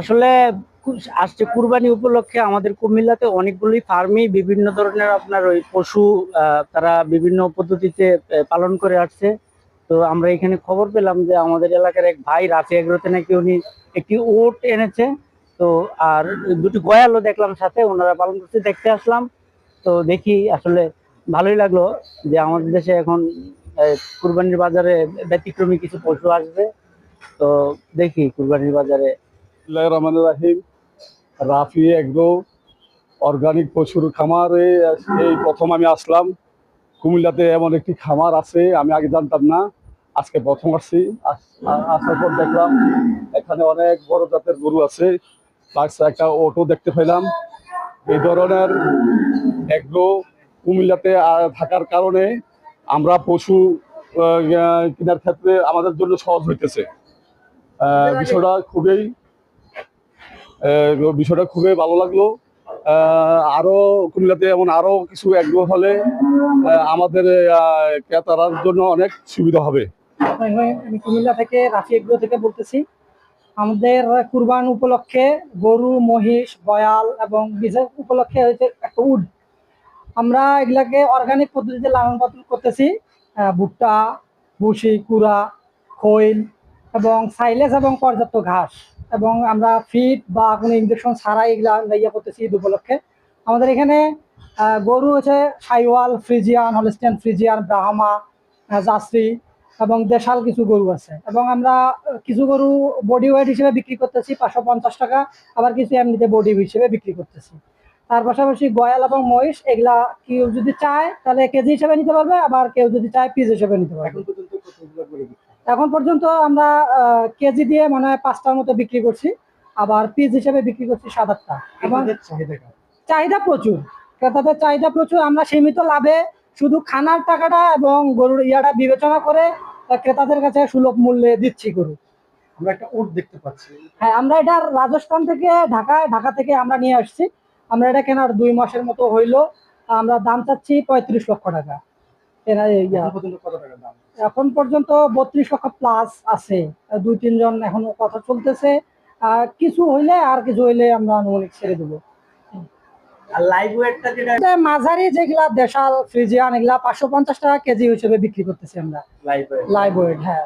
আসলে আসছে কুরবানি উপলক্ষে আমাদের কুমিল্লাতে অনেকগুলি ফার্মই বিভিন্ন ধরনের আপনার ওই পশু তারা বিভিন্ন পদ্ধতিতে পালন করে আসছে। তো আমরা এখানে খবর পেলাম যে আমাদের এলাকার এক ভাই রাফি এগ্রোতে নাকি উনি একটি ওট এনেছে। তো আর দুটি গয়ালও দেখলাম সাথে ওনারা পালন করতে দেখতে আসলাম। তো দেখি আসলে ভালোই লাগলো যে আমাদের দেশে এখন কুরবানির বাজারে ব্যতিক্রমী কিছু পশু আসবে। তো দেখি কুরবানির বাজারে। বিসমিল্লাহির রহমানির রহিম। রাফি এগ্রো অর্গানিক পশুর খামারে এই প্রথম আমি আসলাম। কুমিল্লাতে এমন একটি খামার আছে, আমি আগে জানতাম না, আজকে প্রথম আসছি। আসার পর দেখলাম এখানে অনেক বড় জাতের গরু আছে, প্লাস একটা অটো দেখতে পেলাম। এই ধরনের এগ্রো কুমিল্লাতে থাকার কারণে আমরা পশু কেনার ক্ষেত্রে আমাদের জন্য সহজ হইতেছে। বিষয়টা খুবই ভালো লাগলো। আরো কুমিল্লাতে এমন আরো কিছু এগ্রো হলে আমাদের ক্রেতার জন্য অনেক সুবিধা হবে। আমি কুমিল্লা থেকে রাফি এগ্রো থেকে বলতেছি। আমাদের কুরবান উপলক্ষে গরু, মহিষ, বয়াল এবং বিশেষ উপলক্ষে হয়েছে একটা উড। আমরা এগুলাকে অর্গানিক পদ্ধতিতে লালন পালন করতেছি। ভুট্টা, ভুসি, কুড়া, খৈল এবং সাইলেজ এবং পর্যাপ্ত ঘাস, এবং আমরা ফিড বা কোনো ইঞ্জেকশন ছাড়াই এগুলা ইয়ে করতেছি ঈদ উপলক্ষে। আমাদের এখানে গরু হচ্ছে Sahiwal, Friesian, Holstein Friesian, Brahma, jersey এবং দেশাল কিছু গরু আছে। এবং আমরা কিছু গরু বডি ওয়েট হিসেবে বিক্রি করতেছি 550 টাকা, আবার কিছু এমনিতে বডি হিসেবে বিক্রি করতেছি। তার পাশাপাশি গয়াল এবং মহিষ এগুলা কেউ যদি চায় তাহলে কেজি হিসেবে নিতে পারবে, আবার কেউ যদি চায় পিস হিসেবে নিতে পারবে। এখন পর্যন্ত আমরা কেজি দিয়ে মনে হয় 5টার মতো বিক্রি করছি, আবার পিস হিসেবে বিক্রি করছি 7-8টা। এবং চাহিদা প্রচুর, ক্রেতাদের চাহিদা প্রচুর। আমরা সীমিত লাভে শুধু খানার টাকাটা এবং গরুর ইয়াটা বিবেচনা করে ক্রেতাদের কাছে সুলভ মূল্যে দিচ্ছি গরু। আমরা একটা উট দেখতে পাচ্ছি। হ্যাঁ, আমরা এটা রাজস্থান থেকে ঢাকা থেকে আমরা নিয়ে আসছি। আমরা এটা কেনার 2 মাসের মতো হইলো। আমরা দাম চাচ্ছি 35 লক্ষ টাকা। এখন পর্যন্ত 32 লক্ষ প্লাস আছে। 2-3 জন এখনো কথা চলতেছে। কিছু হইলে আর কিছু হইলে আমরা আনুমানিক ছেড়ে দেবো। আর লাইভ ওয়েটটা যেটা মাঝারি যেগুলা দেশাল, ফ্রিজিয়ান, এগুলা 550 টাকা কেজি হিসেবে বিক্রি করতেছি আমরা। লাইভ লাইভ ওয়েট, হ্যাঁ।